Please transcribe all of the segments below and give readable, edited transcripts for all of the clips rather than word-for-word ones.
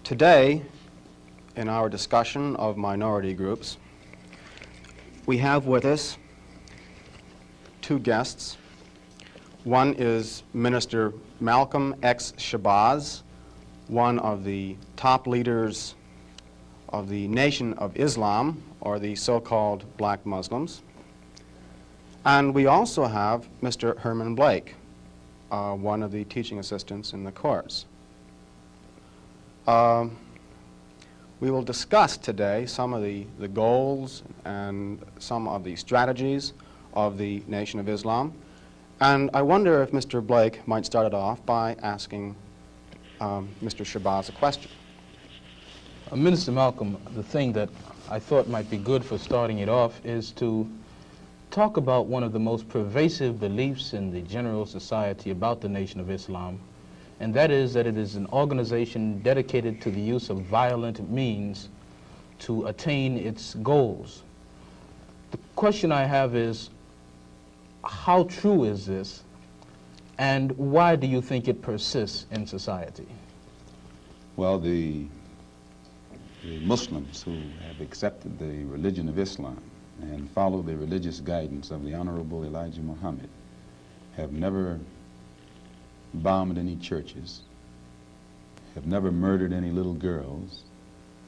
Today, in our discussion of minority groups, we have with us two guests. One is Minister Malcolm X. Shabazz, one of the top leaders of the Nation of Islam, or the so-called black Muslims. And we also have Mr. Herman Blake, one of the teaching assistants in the course. We will discuss today some of the goals and some of the strategies of the Nation of Islam. And I wonder if Mr. Blake might start it off by asking Mr. Shabazz a question. Minister Malcolm, the thing that I thought might be good for starting it off is to talk about one of the most pervasive beliefs in the general society about the Nation of Islam, and that is that it is an organization dedicated to the use of violent means to attain its goals. The question I have is, how true is this, and why do you think it persists in society? Well, the Muslims who have accepted the religion of Islam and follow the religious guidance of the Honorable Elijah Muhammad have never bombed any churches, have never murdered any little girls,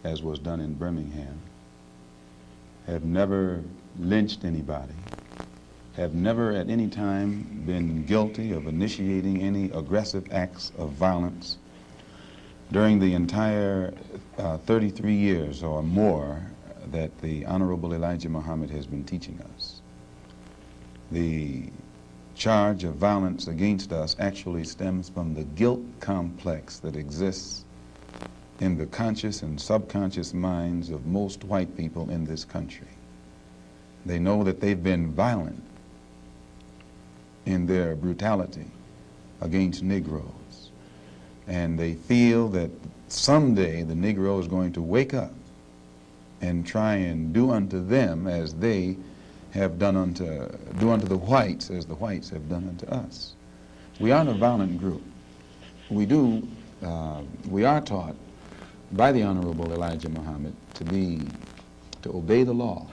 as was done in Birmingham, have never lynched anybody, have never at any time been guilty of initiating any aggressive acts of violence during the entire 33 years or more that the Honorable Elijah Muhammad has been teaching us. The charge of violence against us actually stems from the guilt complex that exists in the conscious and subconscious minds of most white people in this country. They know that they've been violent in their brutality against Negroes, and they feel that someday the Negro is going to wake up and try and do unto them as they have done do unto the whites as the whites have done unto us. We aren't a violent group. We are taught by the Honorable Elijah Muhammad to obey the law,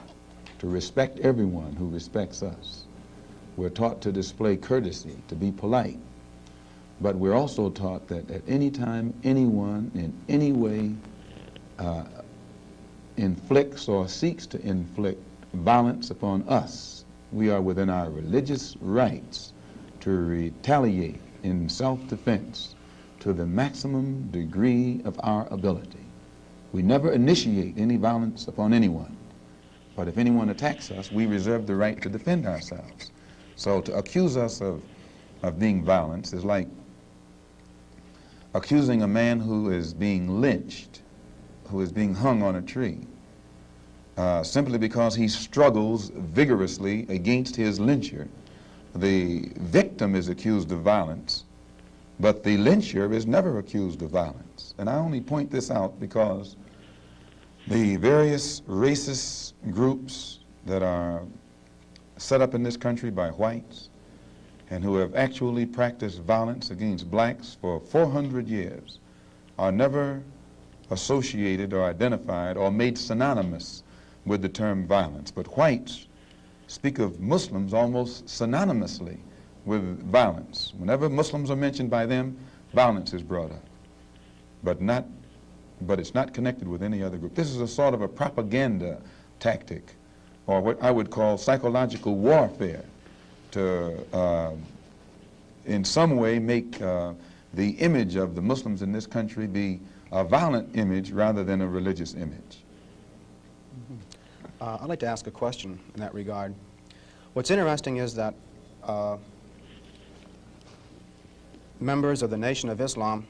to respect everyone who respects us. We're taught to display courtesy, to be polite. But we're also taught that at any time anyone in any way inflicts or seeks to inflict violence upon us, we are within our religious rights to retaliate in self-defense to the maximum degree of our ability. We never initiate any violence upon anyone, but if anyone attacks us, we reserve the right to defend ourselves. So to accuse us of being violent is like accusing a man who is being lynched, who is being hung on a tree, simply because he struggles vigorously against his lyncher. The victim is accused of violence, but the lyncher is never accused of violence. And I only point this out because the various racist groups that are set up in this country by whites and who have actually practiced violence against blacks for 400 years are never associated or identified or made synonymous with the term violence. But whites speak of Muslims almost synonymously with violence. Whenever Muslims are mentioned by them, violence is brought up. But it's not connected with any other group. This is a sort of a propaganda tactic, or what I would call psychological warfare, to in some way make the image of the Muslims in this country be a violent image rather than a religious image. I'd like to ask a question in that regard. What's interesting is that members of the Nation of Islam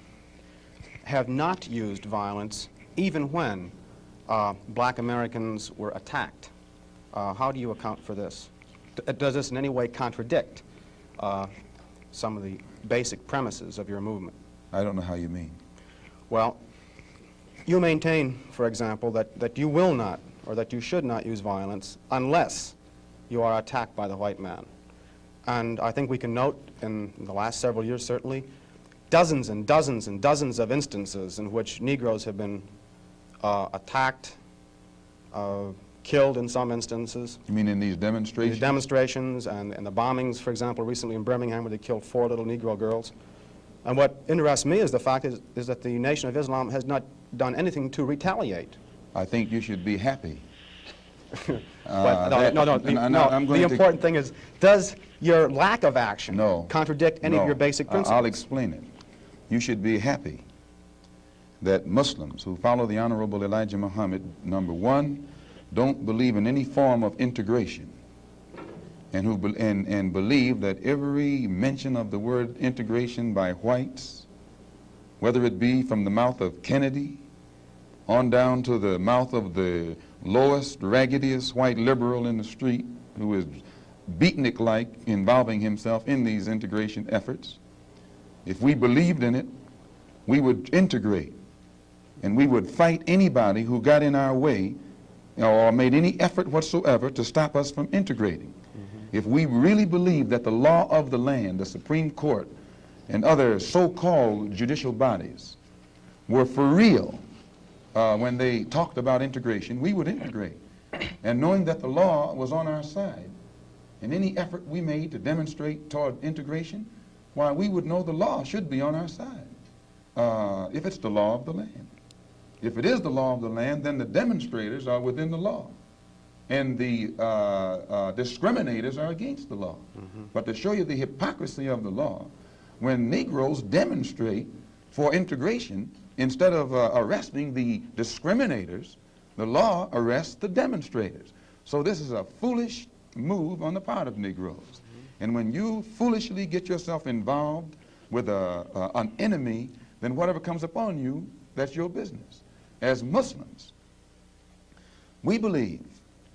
have not used violence even when black Americans were attacked. How do you account for this? Does this in any way contradict some of the basic premises of your movement? I don't know how you mean. Well, you maintain, for example, that you will not, or that you should not use violence unless you are attacked by the white man. And I think we can note in the last several years, certainly, dozens and dozens and dozens of instances in which Negroes have been attacked, killed in some instances. You mean in these demonstrations? These demonstrations and the bombings, for example, recently in Birmingham where they killed 4 little Negro girls. And what interests me is the fact is that the Nation of Islam has not done anything to retaliate. I think you should be happy. But the important thing is, does your lack of action contradict any of your basic principles? I'll explain it. You should be happy that Muslims who follow the Honorable Elijah Muhammad, number one, don't believe in any form of integration, and believe that every mention of the word integration by whites, whether it be from the mouth of Kennedy on down to the mouth of the lowest, raggediest white liberal in the street who is beatnik-like involving himself in these integration efforts, if we believed in it, we would integrate, and we would fight anybody who got in our way or made any effort whatsoever to stop us from integrating. If we really believed that the law of the land, the Supreme Court, and other so-called judicial bodies were for real when they talked about integration, we would integrate. And knowing that the law was on our side, and any effort we made to demonstrate toward integration, why, we would know the law should be on our side, if it's the law of the land. If it is the law of the land, then the demonstrators are within the law, and the discriminators are against the law. But to show you the hypocrisy of the law, when Negroes demonstrate for integration, instead of arresting the discriminators, the law arrests the demonstrators. So this is a foolish move on the part of Negroes. And when you foolishly get yourself involved with an enemy, then whatever comes upon you, that's your business. As Muslims, we believe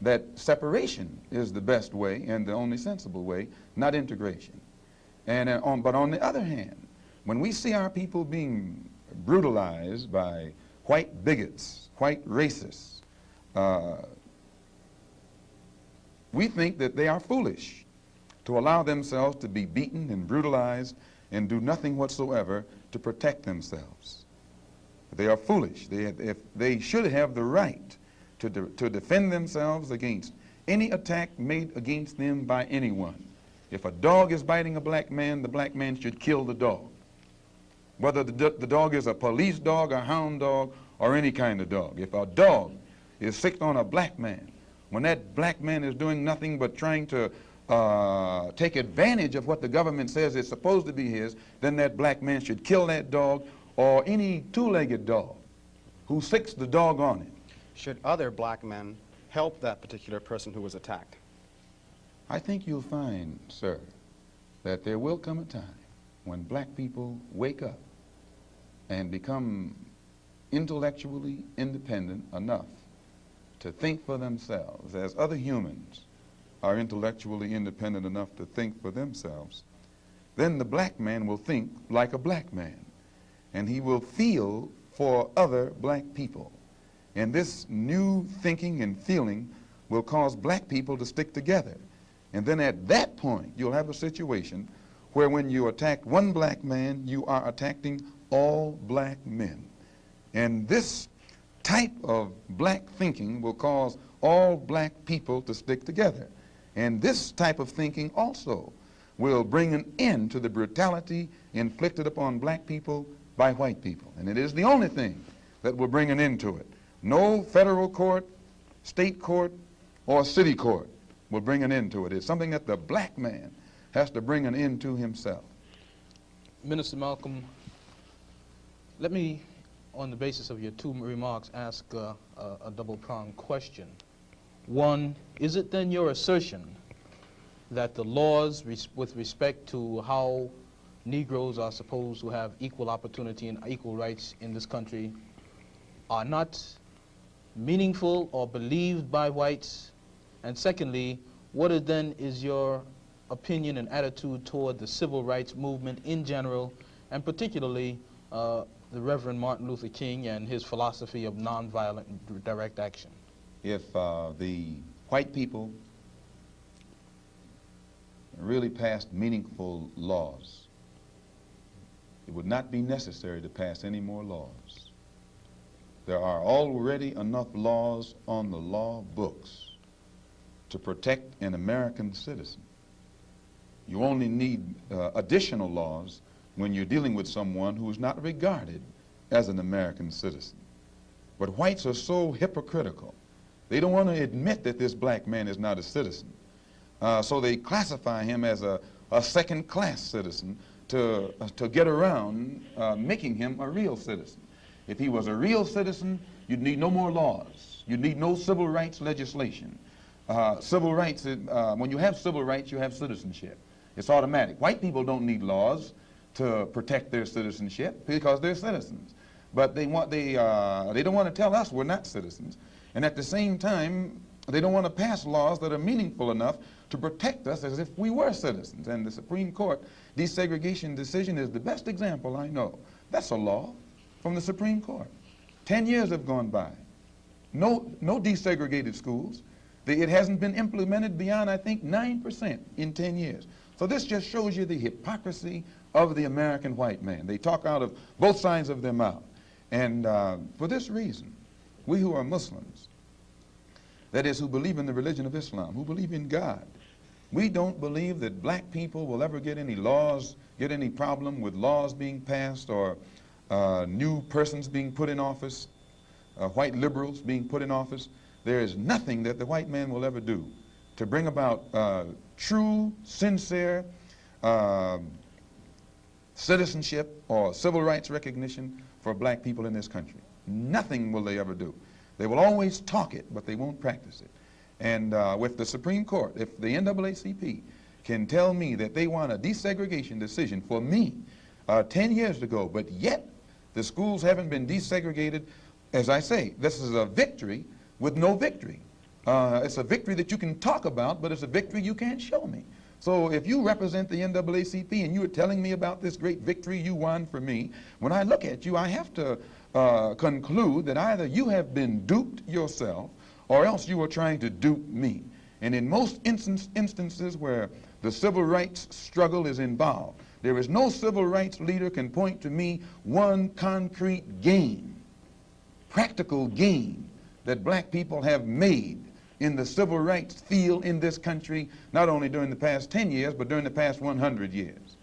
that separation is the best way and the only sensible way, not integration. And but on the other hand, when we see our people being brutalized by white bigots, white racists, we think that they are foolish to allow themselves to be beaten and brutalized and do nothing whatsoever to protect themselves. They are foolish. They should have the right to defend themselves against any attack made against them by anyone. If a dog is biting a black man, the black man should kill the dog. Whether the dog is a police dog, a hound dog, or any kind of dog. If a dog is sick on a black man, when that black man is doing nothing but trying to take advantage of what the government says is supposed to be his, then that black man should kill that dog, or any two-legged dog who sicks the dog on it. Should other black men help that particular person who was attacked? I think you'll find, sir, that there will come a time when black people wake up and become intellectually independent enough to think for themselves, as other humans are intellectually independent enough to think for themselves. Then the black man will think like a black man, and he will feel for other black people. And this new thinking and feeling will cause black people to stick together. And then at that point, you'll have a situation where when you attack one black man, you are attacking all black men. And this type of black thinking will cause all black people to stick together. And this type of thinking also will bring an end to the brutality inflicted upon black people by white people. And it is the only thing that will bring an end to it. No federal court, state court, or city court will bring an end to it. It's something that the black man has to bring an end to himself. Minister Malcolm, let me, on the basis of your two remarks, ask a double-pronged question. One, is it then your assertion that the laws with respect to how Negroes are supposed to have equal opportunity and equal rights in this country are not meaningful or believed by whites? And secondly, what is your opinion and attitude toward the civil rights movement in general, and particularly the Reverend Martin Luther King and his philosophy of nonviolent direct action? If the white people really passed meaningful laws it would not be necessary to pass any more laws. There are already enough laws on the law books to protect an American citizen. You only need additional laws when you're dealing with someone who is not regarded as an American citizen. But whites are so hypocritical. They don't want to admit that this black man is not a citizen. So they classify him as a second-class citizen to get around making him a real citizen. If he was a real citizen, you'd need no more laws. You'd need no civil rights legislation. Civil rights, when you have civil rights, you have citizenship. It's automatic. White people don't need laws to protect their citizenship because they're citizens. But they don't want to tell us we're not citizens. And at the same time, they don't want to pass laws that are meaningful enough to protect us as if we were citizens. And the Supreme Court desegregation decision is the best example I know. That's a law from the Supreme Court. 10 years have gone by. No desegregated schools. It hasn't been implemented beyond, I think, 9% in 10 years. So this just shows you the hypocrisy of the American white man. They talk out of both sides of their mouth. And for this reason, we who are Muslims, that is, who believe in the religion of Islam, who believe in God, we don't believe that black people will ever get any laws, get any problem with laws being passed or new persons being put in office, white liberals being put in office. There is nothing that the white man will ever do to bring about true, sincere citizenship or civil rights recognition for black people in this country. Nothing will they ever do. They will always talk it, but they won't practice it. And with the Supreme Court, if the NAACP can tell me that they want a desegregation decision for me 10 years ago, but yet the schools haven't been desegregated, as I say, this is a victory with no victory. It's a victory that you can talk about, but it's a victory you can't show me. So if you represent the NAACP and you are telling me about this great victory you won for me, when I look at you, I have to conclude that either you have been duped yourself or else you are trying to dupe me. And in most instances where the civil rights struggle is involved, there is no civil rights leader can point to me one concrete gain, practical gain, that black people have made in the civil rights field in this country, not only during the past 10 years, but during the past 100 years.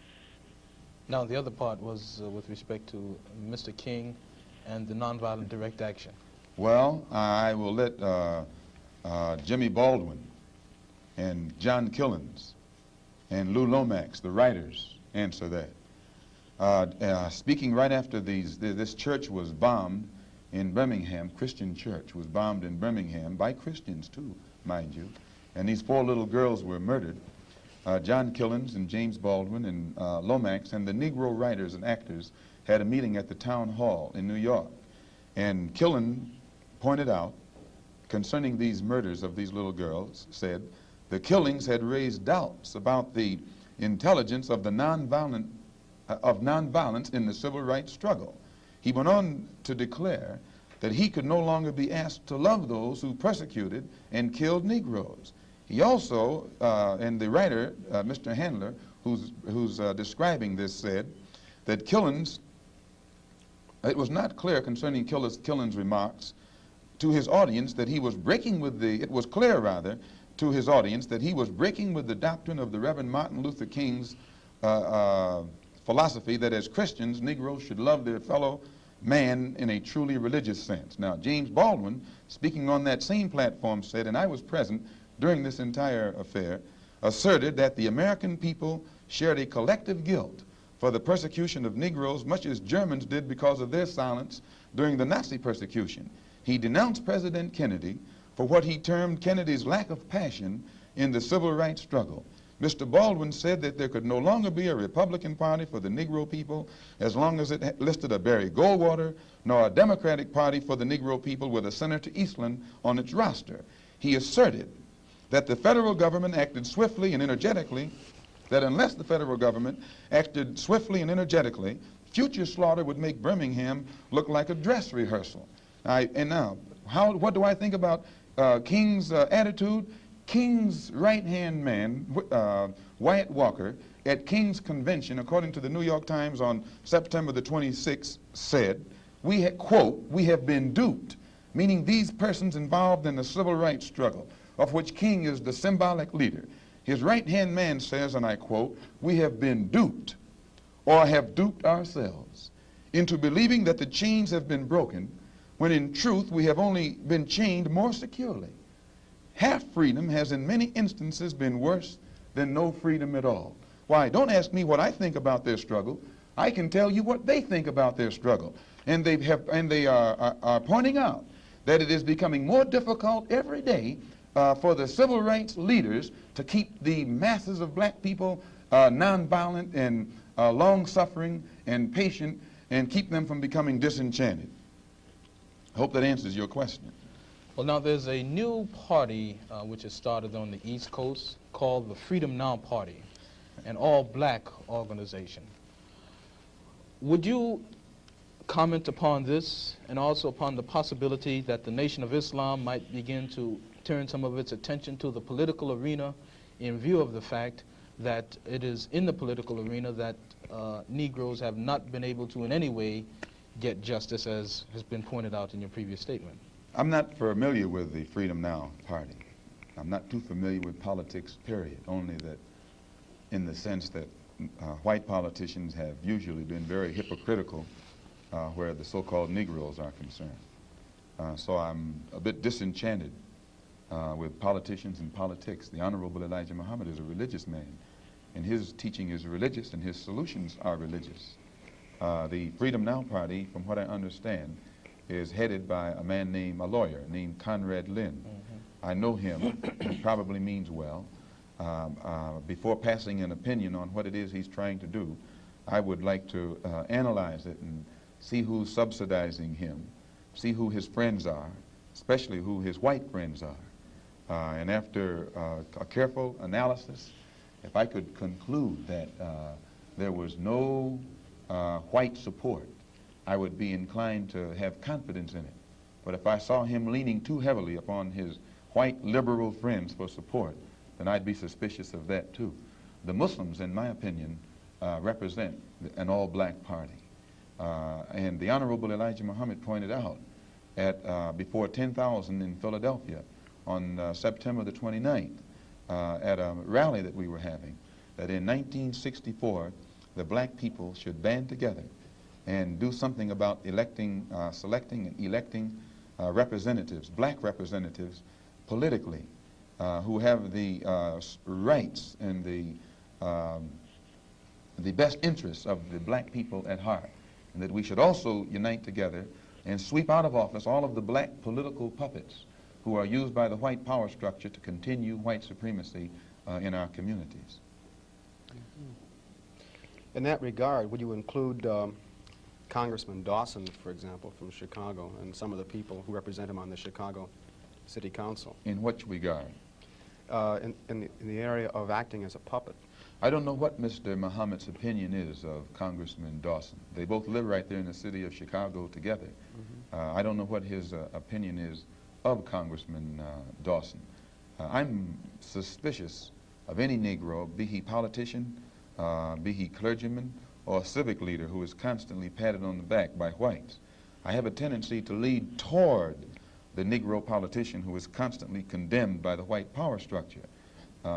Now, the other part was with respect to Mr. King and the nonviolent direct action. Well, I will let Jimmy Baldwin and John Killens and Lou Lomax, the writers, answer that. Speaking right after this church was bombed in Birmingham, Christian church was bombed in Birmingham by Christians too, mind you, and these 4 little girls were murdered. John Killens and James Baldwin and Lomax and the Negro writers and actors had a meeting at the town hall in New York, and Killen pointed out concerning these murders of these little girls, said the killings had raised doubts about the intelligence of the nonviolence in the civil rights struggle. He went on to declare that he could no longer be asked to love those who persecuted and killed Negroes. He also, and the writer, Mr. Handler, who's describing this, said that Killens, it was not clear concerning Killens' remarks to his audience that he was breaking with it was clear rather to his audience that he was breaking with the doctrine of the Reverend Martin Luther King's philosophy that as Christians, Negroes should love their fellow man in a truly religious sense. Now, James Baldwin, speaking on that same platform, said, and I was present during this entire affair, asserted that the American people shared a collective guilt for the persecution of Negroes, much as Germans did because of their silence during the Nazi persecution. He denounced President Kennedy for what he termed Kennedy's lack of passion in the civil rights struggle. Mr. Baldwin said that there could no longer be a Republican Party for the Negro people as long as it listed a Barry Goldwater, nor a Democratic Party for the Negro people with a Senator Eastland on its roster. He asserted that the federal government acted swiftly and energetically, that unless the federal government acted swiftly and energetically, future slaughter would make Birmingham look like a dress rehearsal. And now, what do I think about King's attitude? King's right-hand man, Wyatt Walker, at King's Convention, according to the New York Times on September the 26th, said, quote, we have been duped, meaning these persons involved in the civil rights struggle, of which King is the symbolic leader. His right-hand man says, and I quote, we have been duped, or have duped ourselves, into believing that the chains have been broken, when in truth we have only been chained more securely. Half freedom has in many instances been worse than no freedom at all. Why, don't ask me what I think about their struggle. I can tell you what they think about their struggle. And they are pointing out that it is becoming more difficult every day for the civil rights leaders to keep the masses of black people nonviolent and long-suffering and patient, and keep them from becoming disenchanted. I hope that answers your question. Well, now there's a new party which has started on the East Coast called the Freedom Now Party, an all-black organization. Would you comment upon this and also upon the possibility that the Nation of Islam might begin to turn some of its attention to the political arena in view of the fact that it is in the political arena that Negroes have not been able to in any way get justice, as has been pointed out in your previous statement? I'm not familiar with the Freedom Now Party. I'm not too familiar with politics, period, only that in the sense that white politicians have usually been very hypocritical where the so-called Negroes are concerned. So I'm a bit disenchanted with politicians and politics. The Honorable Elijah Muhammad is a religious man, and his teaching is religious and his solutions are religious. The Freedom Now Party, from what I understand, is headed by a lawyer named Conrad Lynn. I know him. He probably means well. Before passing an opinion on what it is he's trying to do, I would like to analyze it and see who's subsidizing him, see who his friends are, especially who his white friends are. And after a careful analysis, if I could conclude that there was no white support, I would be inclined to have confidence in it. But if I saw him leaning too heavily upon his white liberal friends for support, then I'd be suspicious of that too. The Muslims, in my opinion, represent an all-black party. And the Honorable Elijah Muhammad pointed out at before 10,000 in Philadelphia on September the 29th at a rally that we were having, that in 1964 the black people should band together and do something about selecting and electing representatives, black representatives, politically, who have the rights and the best interests of the black people at heart, and that we should also unite together and sweep out of office all of the black political puppets who are used by the white power structure to continue white supremacy in our communities. In that regard, would you include Congressman Dawson, for example, from Chicago, and some of the people who represent him on the Chicago City Council? In which regard? In the area of acting as a puppet. I don't know what Mr. Muhammad's opinion is of Congressman Dawson. They both live right there in the city of Chicago together. I don't know what his opinion is of Congressman Dawson. I'm suspicious of any Negro, be he politician, be he clergyman, or civic leader who is constantly patted on the back by whites. I have a tendency to lead toward the Negro politician who is constantly condemned by the white power structure.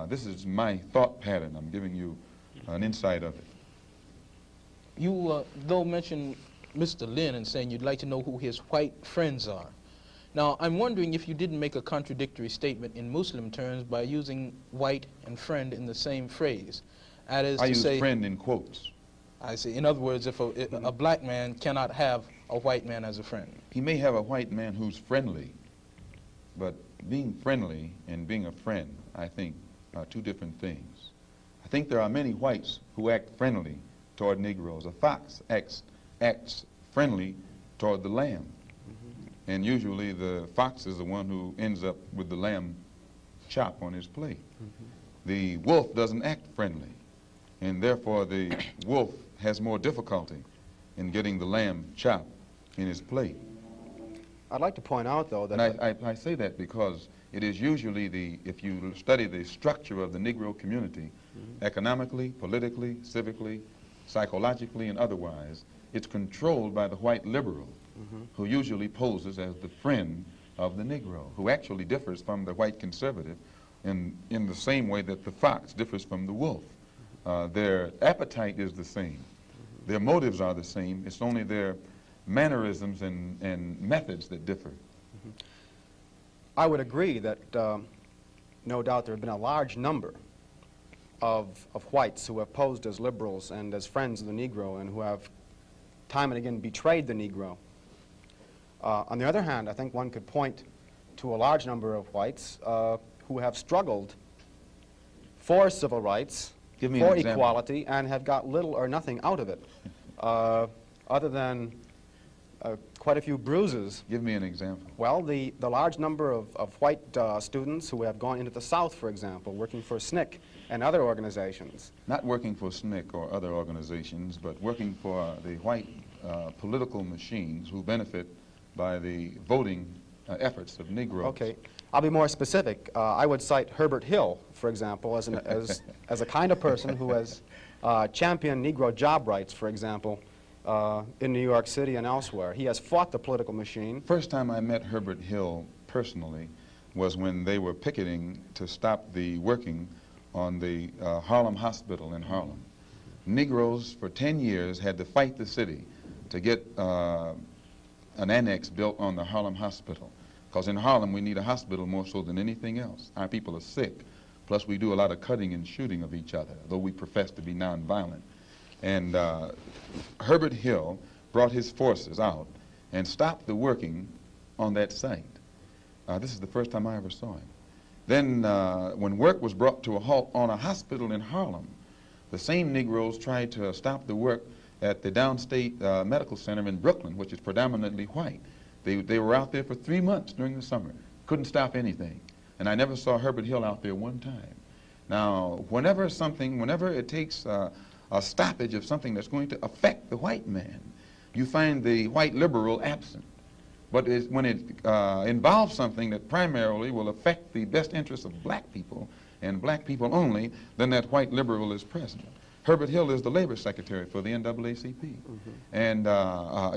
This is my thought pattern. I'm giving you an insight of it. You, though, mentioned Mr. Lynn and saying you'd like to know who his white friends are. Now, I'm wondering if you didn't make a contradictory statement in Muslim terms by using white and friend in the same phrase. That is I to use say, friend in quotes. I see. In other words, if a black man cannot have a white man as a friend. He may have a white man who's friendly, but being friendly and being a friend, I think, are two different things. I think there are many whites who act friendly toward Negroes. A fox acts friendly toward the lamb. And usually the fox is the one who ends up with the lamb chop on his plate. The wolf doesn't act friendly, and therefore the wolf has more difficulty in getting the lamb chop in his plate. I'd like to point out, though, that... And I say that because it is usually if you study the structure of the Negro community, Economically, politically, civically, psychologically, and otherwise, it's controlled by the white liberal, who usually poses as the friend of the Negro, who actually differs from the white conservative in the same way that the fox differs from the wolf. Their appetite is the same. Their motives are the same. It's only their mannerisms and methods that differ. I would agree that no doubt there have been a large number of whites who have posed as liberals and as friends of the Negro and who have time and again betrayed the Negro. On the other hand, I think one could point to a large number of whites who have struggled for civil rights, for equality, and have got little or nothing out of it, other than quite a few bruises. Give me an example. Well, the large number of white students who have gone into the South, for example, working for SNCC and other organizations. Not working for SNCC or other organizations, but working for the white political machines who benefit by the voting efforts of Negroes. Okay. I'll be more specific. I would cite Herbert Hill, for example, as a kind of person who has championed Negro job rights, for example, in New York City and elsewhere. He has fought the political machine. First time I met Herbert Hill personally was when they were picketing to stop the working on the Harlem Hospital in Harlem. Negroes for 10 years had to fight the city to get an annex built on the Harlem Hospital. Because in Harlem, we need a hospital more so than anything else. Our people are sick. Plus, we do a lot of cutting and shooting of each other, though we profess to be nonviolent. And Herbert Hill brought his forces out and stopped the working on that site. This is the first time I ever saw him. Then, when work was brought to a halt on a hospital in Harlem, the same Negroes tried to stop the work at the Downstate Medical Center in Brooklyn, which is predominantly white. They were out there for 3 months during the summer. Couldn't stop anything. And I never saw Herbert Hill out there one time. Now, whenever it takes a stoppage of something that's going to affect the white man, you find the white liberal absent. But when it involves something that primarily will affect the best interests of black people, and black people only, then that white liberal is present. Herbert Hill is the labor secretary for the NAACP. And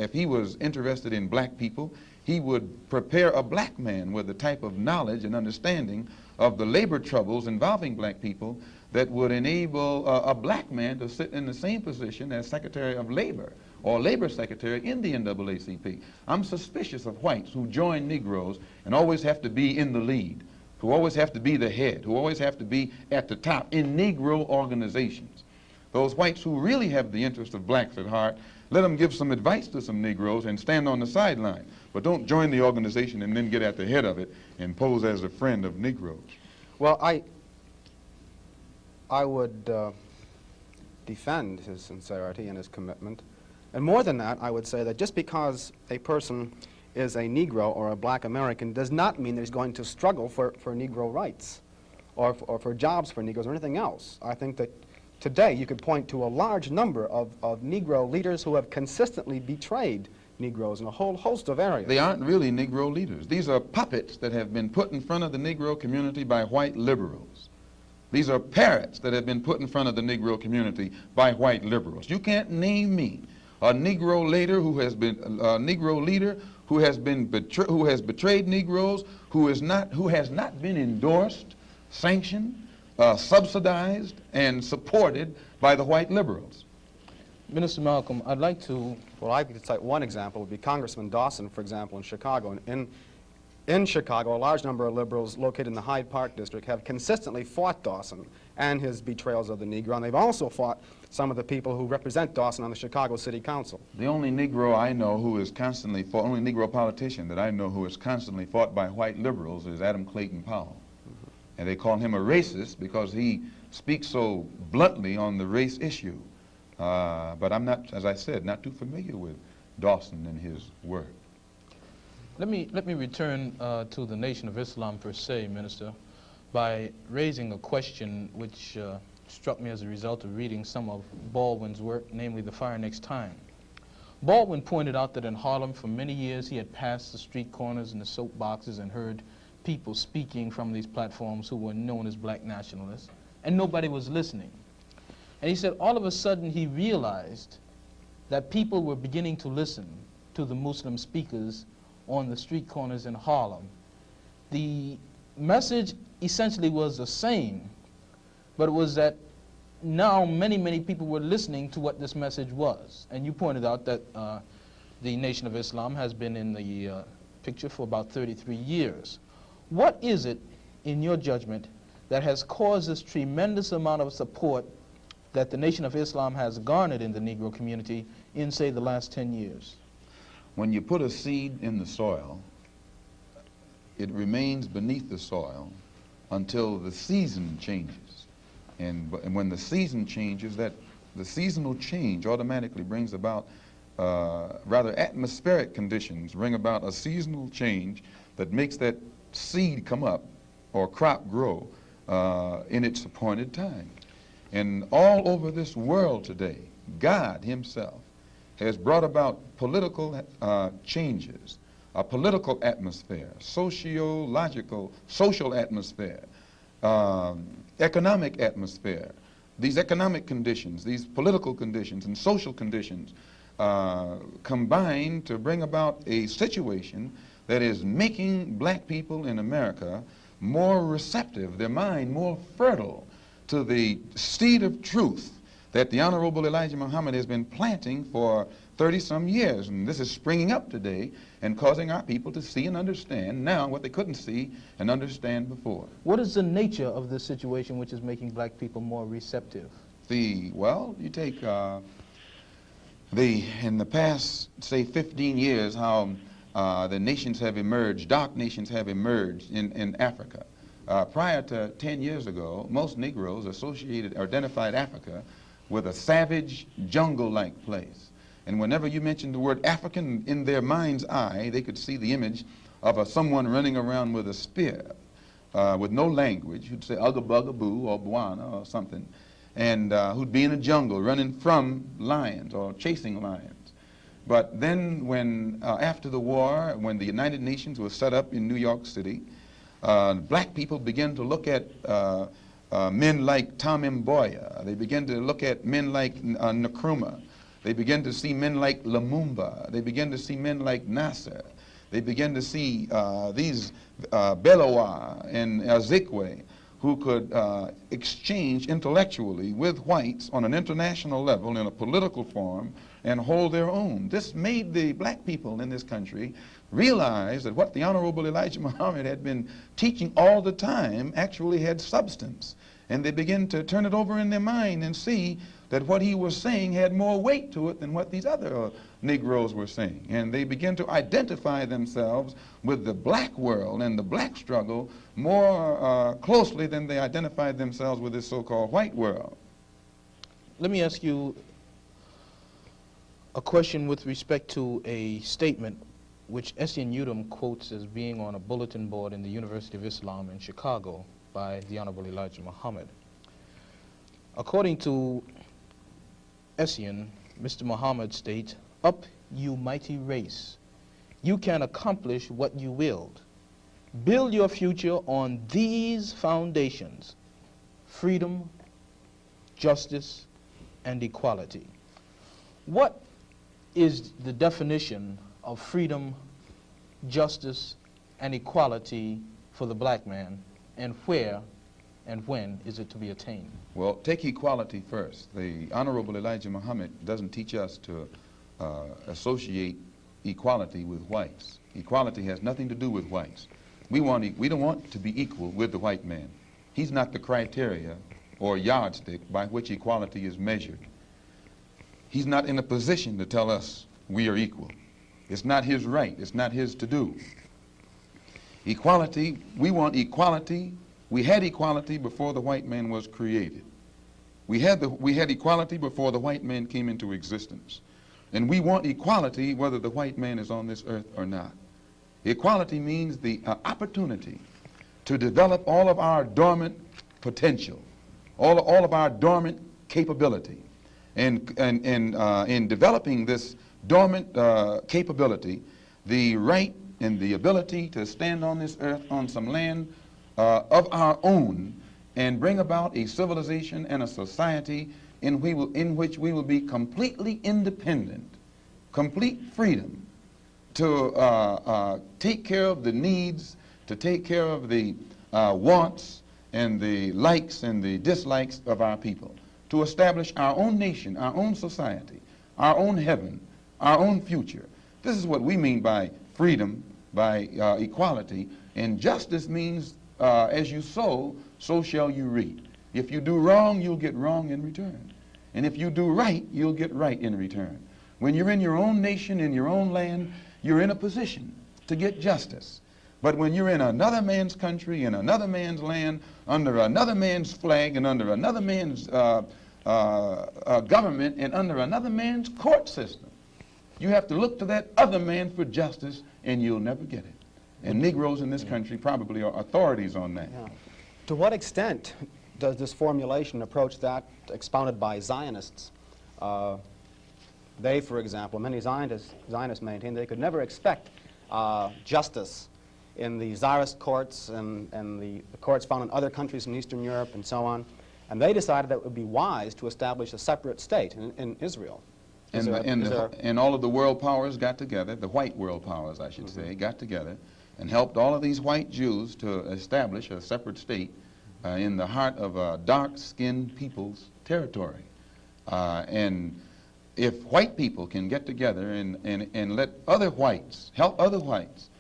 if he was interested in black people, he would prepare a black man with the type of knowledge and understanding of the labor troubles involving black people that would enable a black man to sit in the same position as Secretary of Labor or Labor Secretary in the NAACP. I'm suspicious of whites who join Negroes and always have to be in the lead, who always have to be the head, who always have to be at the top in Negro organizations. Those whites who really have the interest of blacks at heart, let them give some advice to some Negroes and stand on the sideline. But don't join the organization and then get at the head of it and pose as a friend of Negroes. Well, I would defend his sincerity and his commitment. And more than that, I would say that just because a person is a Negro or a black American does not mean that he's going to struggle for Negro rights or for jobs for Negroes or anything else. I think that today you could point to a large number of Negro leaders who have consistently betrayed Negroes in a whole host of areas. They aren't really Negro leaders. These are puppets that have been put in front of the Negro community by white liberals. These are parrots that have been put in front of the Negro community by white liberals. You can't name me a Negro leader who has been betrayed Negroes, who has not been endorsed, sanctioned, subsidized, and supported by the white liberals. Minister Malcolm, I'd like to... Well, I could cite one example would be Congressman Dawson, for example, in Chicago. In Chicago, a large number of liberals located in the Hyde Park district have consistently fought Dawson and his betrayals of the Negro, and they've also fought some of the people who represent Dawson on the Chicago City Council. The only Negro I know who is constantly fought, only Negro politician that I know who is constantly fought by white liberals is Adam Clayton Powell. And they call him a racist because he speaks so bluntly on the race issue. But I'm not, as I said, not too familiar with Dawson and his work. Let me return to the Nation of Islam per se, Minister, by raising a question which struck me as a result of reading some of Baldwin's work, namely The Fire Next Time. Baldwin pointed out that in Harlem for many years he had passed the street corners and the soap boxes and heard people speaking from these platforms who were known as black nationalists, and nobody was listening. And he said all of a sudden he realized that people were beginning to listen to the Muslim speakers on the street corners in Harlem. The message essentially was the same, but it was that now many people were listening to what this message was. And you pointed out that the Nation of Islam has been in the picture for about 33 years. What is it, in your judgment, that has caused this tremendous amount of support that the Nation of Islam has garnered in the Negro community in, say, the last 10 years? When you put a seed in the soil, it remains beneath the soil until the season changes. And when the season changes, the seasonal change automatically brings about rather atmospheric conditions, bring about a seasonal change that makes that seed come up or crop grow in its appointed time. And all over this world today, God himself has brought about political changes, a political atmosphere, sociological, social atmosphere, economic atmosphere. These economic conditions, these political conditions and social conditions combine to bring about a situation that is making black people in America more receptive, their mind more fertile to the seed of truth that the Honorable Elijah Muhammad has been planting for 30-some years. And this is springing up today and causing our people to see and understand now what they couldn't see and understand before. What is the nature of this situation which is making black people more receptive? Well, you take in the past, say, 15 years, how the nations have emerged, dark nations have emerged in Africa. Prior to 10 years ago, most Negroes associated or identified Africa with a savage, jungle-like place. And whenever you mentioned the word African, in their mind's eye, they could see the image of someone running around with a spear, with no language, who'd say ugga bugga boo or bwana or something, and who'd be in a jungle running from lions or chasing lions. But then when, after the war, when the United Nations was set up in New York City, black people began to look at men like Tom Mboya. They began to look at men like Nkrumah. They began to see men like Lumumba. They began to see men like Nasser. They began to see these Belowa and Azikwe, who could exchange intellectually with whites on an international level in a political forum and hold their own. This made the black people in this country realize that what the Honorable Elijah Muhammad had been teaching all the time actually had substance. And they began to turn it over in their mind and see that what he was saying had more weight to it than what these other Negroes were saying. And they began to identify themselves with the black world and the black struggle more closely than they identified themselves with this so-called white world. Let me ask you a question with respect to a statement which Essien Udom quotes as being on a bulletin board in the University of Islam in Chicago by the Honorable Elijah Muhammad. According to Essien, Mr. Muhammad states, "Up, you mighty race. You can accomplish what you willed. Build your future on these foundations: freedom, justice, and equality." What is the definition of freedom, justice, and equality for the black man, and where and when is it to be attained? Well, take equality first. The Honorable Elijah Muhammad doesn't teach us to associate equality with whites. Equality has nothing to do with whites. We don't want to be equal with the white man. He's not the criteria or yardstick by which equality is measured. He's not in a position to tell us we are equal. It's not his right. It's not his to do. Equality, we want equality. We had equality before the white man was created. We had equality before the white man came into existence. And we want equality whether the white man is on this earth or not. Equality means the opportunity to develop all of our dormant potential, all of our dormant capability. And in developing this dormant capability, the right and the ability to stand on this earth on some land of our own and bring about a civilization and a society in which we will be completely independent, complete freedom to take care of the needs, to take care of the wants and the likes and the dislikes of our people, to establish our own nation, our own society, our own heaven, our own future. This is what we mean by freedom, by equality, and justice means as you sow, so shall you reap. If you do wrong, you'll get wrong in return. And if you do right, you'll get right in return. When you're in your own nation, in your own land, you're in a position to get justice. But when you're in another man's country, in another man's land, under another man's flag, and under another man's government, and under another man's court system, you have to look to that other man for justice, and you'll never get it. And Negroes in this country probably are authorities on that. Yeah. To what extent does this formulation approach that expounded by Zionists? They, for example, many Zionists maintain they could never expect justice in the Tsarist courts and the courts found in other countries in Eastern Europe and so on. And they decided that it would be wise to establish a separate state in Israel. And all of the world powers got together, the white world powers, I should say, got together and helped all of these white Jews to establish a separate state in the heart of a dark-skinned people's territory. And if white people can get together and let other whites, help other whites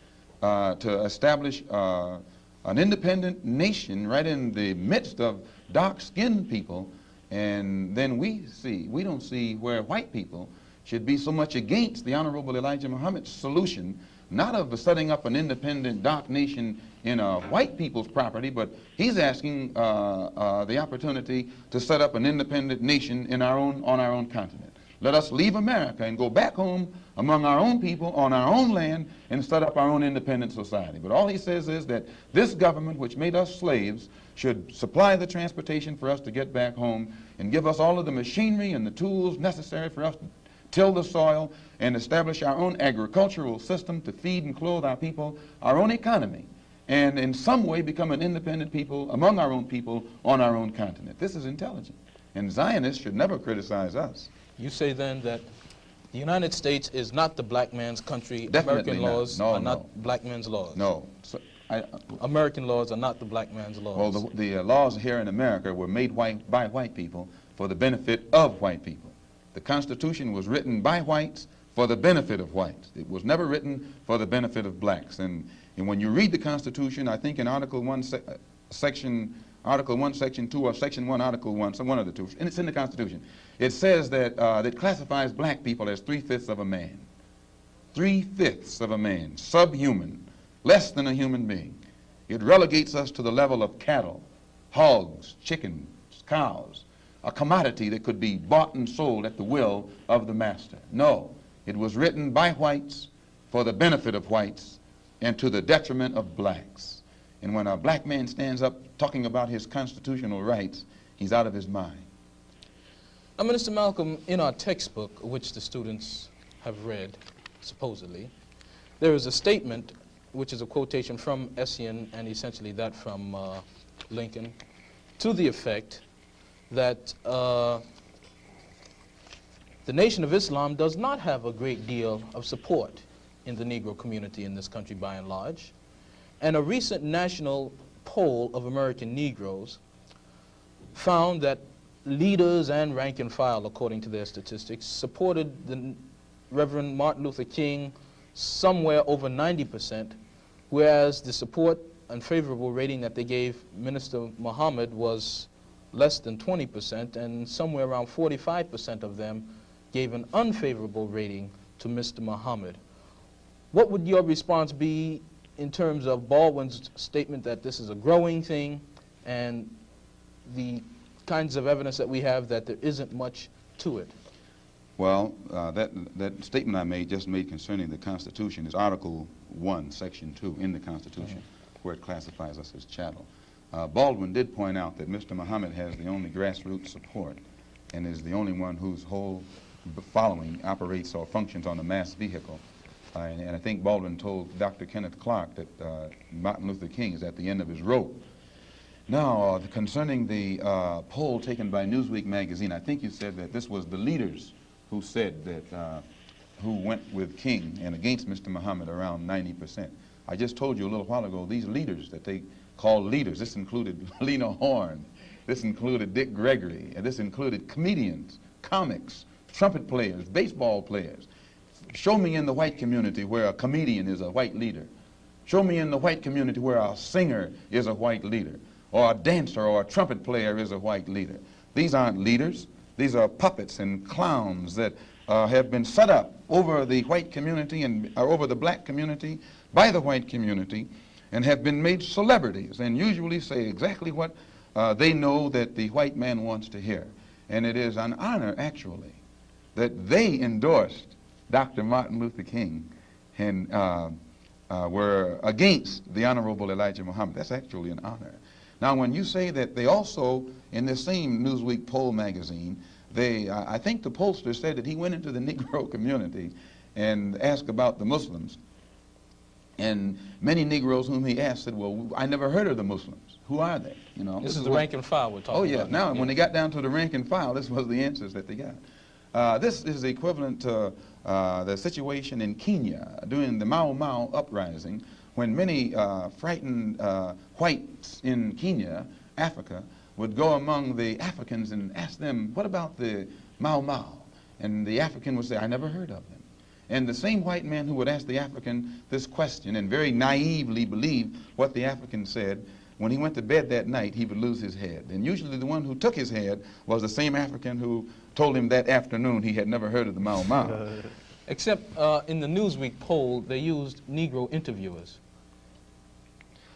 to establish an independent nation right in the midst of dark-skinned people, and then we don't see where white people should be so much against the Honorable Elijah Muhammad's solution, not of setting up an independent dark nation in a white people's property, but he's asking the opportunity to set up an independent nation on our own continent. Let us leave America and go back home among our own people on our own land and set up our own independent society. But all he says is that this government, which made us slaves, should supply the transportation for us to get back home and give us all of the machinery and the tools necessary for us to till the soil and establish our own agricultural system to feed and clothe our people, our own economy, and in some way become an independent people among our own people on our own continent. This is intelligent. And Zionists should never criticize us. You say then that the United States is not the black man's country. Definitely American not. laws No, are no. not black man's laws. No. American laws are not the black man's laws. Well, the laws here in America were made by white people for the benefit of white people. The Constitution was written by whites for the benefit of whites. It was never written for the benefit of blacks. And when you read the Constitution, I think in Article 1, Section 2, or Section 1, Article 1, some one of the two, and it's in the Constitution, it says that it classifies black people as 3/5 of a man. 3/5 of a man, subhuman, less than a human being. It relegates us to the level of cattle, hogs, chickens, cows, a commodity that could be bought and sold at the will of the master. No, it was written by whites for the benefit of whites and to the detriment of blacks. And when a black man stands up talking about his constitutional rights, he's out of his mind. Now, Minister Malcolm, in our textbook, which the students have read, supposedly, there is a statement, which is a quotation from Essien and essentially that from Lincoln, to the effect that the Nation of Islam does not have a great deal of support in the Negro community in this country by and large. And a recent national poll of American Negroes found that leaders and rank and file, according to their statistics, supported the Reverend Martin Luther King somewhere over 90%, whereas the support and favorable rating that they gave Minister Muhammad was less than 20%, and somewhere around 45% of them gave an unfavorable rating to Mr. Muhammad. What would your response be in terms of Baldwin's statement that this is a growing thing and the kinds of evidence that we have that there isn't much to it? Well, that statement I just made concerning the Constitution is Article 1, Section 2 in the Constitution, where it classifies us as chattel. Baldwin did point out that Mr. Muhammad has the only grassroots support and is the only one whose whole following operates or functions on a mass vehicle. And I think Baldwin told Dr. Kenneth Clark that Martin Luther King is at the end of his rope. Now, concerning the poll taken by Newsweek magazine, I think you said that this was the leaders who said that, who went with King and against Mr. Muhammad around 90%. I just told you a little while ago, these leaders that they call leaders, this included Lena Horne, this included Dick Gregory, and this included comedians, comics, trumpet players, baseball players. Show me in the white community where a comedian is a white leader. Show me in the white community where a singer is a white leader, or a dancer or a trumpet player is a white leader. These aren't leaders. These are puppets and clowns that have been set up over the white community and over the black community by the white community and have been made celebrities and usually say exactly what they know that the white man wants to hear. And it is an honor, actually, that they endorsed Dr. Martin Luther King and were against the Honorable Elijah Muhammad. That's actually an honor. Now, when you say that they also, in the same Newsweek poll magazine, I think the pollster said that he went into the Negro community and asked about the Muslims. And many Negroes whom he asked said, well, I never heard of the Muslims. Who are they? You know, this is the rank and file we're talking about. Oh, yeah. Now, when they got down to the rank and file, this was the answers that they got. This is equivalent to the situation in Kenya during the Mau Mau uprising, when many frightened whites in Kenya, Africa, would go among the Africans and ask them, what about the Mau Mau? And the African would say, I never heard of them. And the same white man who would ask the African this question and very naively believe what the African said, when he went to bed that night, he would lose his head. And usually the one who took his head was the same African who told him that afternoon he had never heard of the Mau Mau. Except in the Newsweek poll, they used Negro interviewers.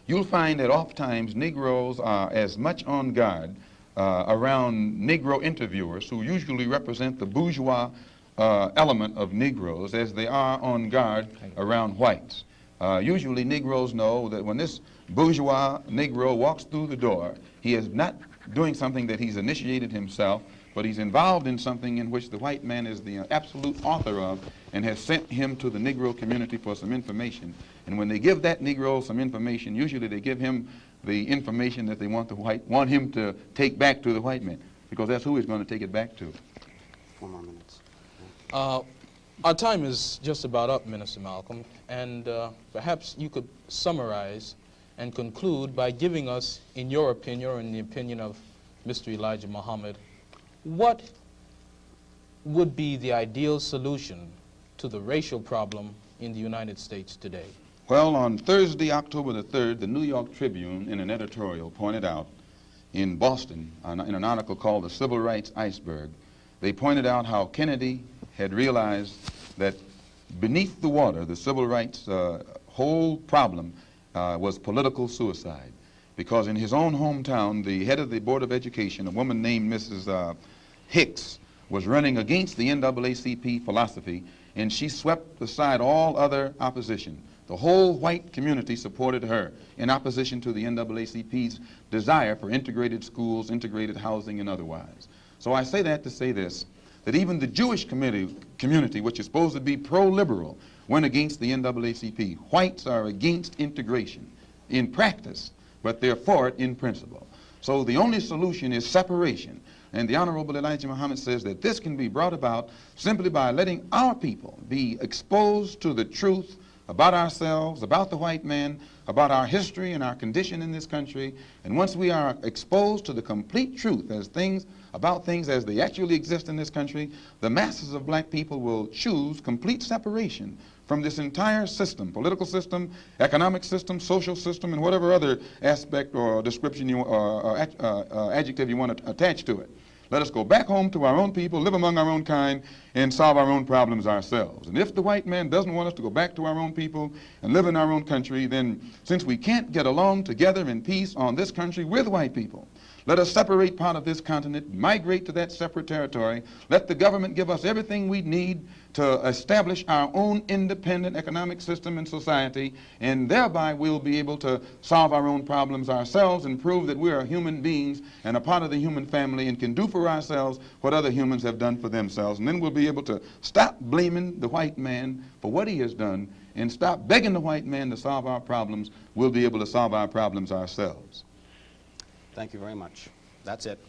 You'll find that oftentimes Negroes are as much on guard around Negro interviewers, who usually represent the bourgeois element of Negroes, as they are on guard around whites. Usually Negroes know that when this bourgeois Negro walks through the door, he is not doing something that he's initiated himself, but he's involved in something in which the white man is the absolute author of and has sent him to the Negro community for some information. And when they give that Negro some information, usually they give him the information that they want him to take back to the white man, because that's who he's going to take it back to. 4 more minutes. Our time is just about up, Minister Malcolm, and perhaps you could summarize and conclude by giving us, in your opinion or in the opinion of Mr. Elijah Muhammad, what would be the ideal solution to the racial problem in the United States today? Well, on Thursday, October the 3rd, the New York Tribune, in an editorial, pointed out in Boston, in an article called The Civil Rights Iceberg, they pointed out how Kennedy had realized that beneath the water, the civil rights whole problem was political suicide. Because in his own hometown, the head of the Board of Education, a woman named Mrs. Hicks, was running against the NAACP philosophy, and she swept aside all other opposition. The whole white community supported her in opposition to the NAACP's desire for integrated schools, integrated housing, and otherwise. So I say that to say this, that even the Jewish community, which is supposed to be pro-liberal, went against the NAACP. Whites are against integration in practice, but they're for it in principle. So the only solution is separation. And the Honorable Elijah Muhammad says that this can be brought about simply by letting our people be exposed to the truth about ourselves, about the white man, about our history and our condition in this country. And once we are exposed to the complete truth about things as they actually exist in this country, the masses of black people will choose complete separation from this entire system, political system, economic system, social system, and whatever other aspect or description or adjective you want to attach to it. Let us go back home to our own people, live among our own kind, and solve our own problems ourselves. And if the white man doesn't want us to go back to our own people and live in our own country, then since we can't get along together in peace on this country with white people, let us separate part of this continent, migrate to that separate territory, let the government give us everything we need to establish our own independent economic system and society, and thereby we'll be able to solve our own problems ourselves and prove that we are human beings and a part of the human family and can do for ourselves what other humans have done for themselves. And then we'll be able to stop blaming the white man for what he has done and stop begging the white man to solve our problems. We'll be able to solve our problems ourselves. Thank you very much. That's it.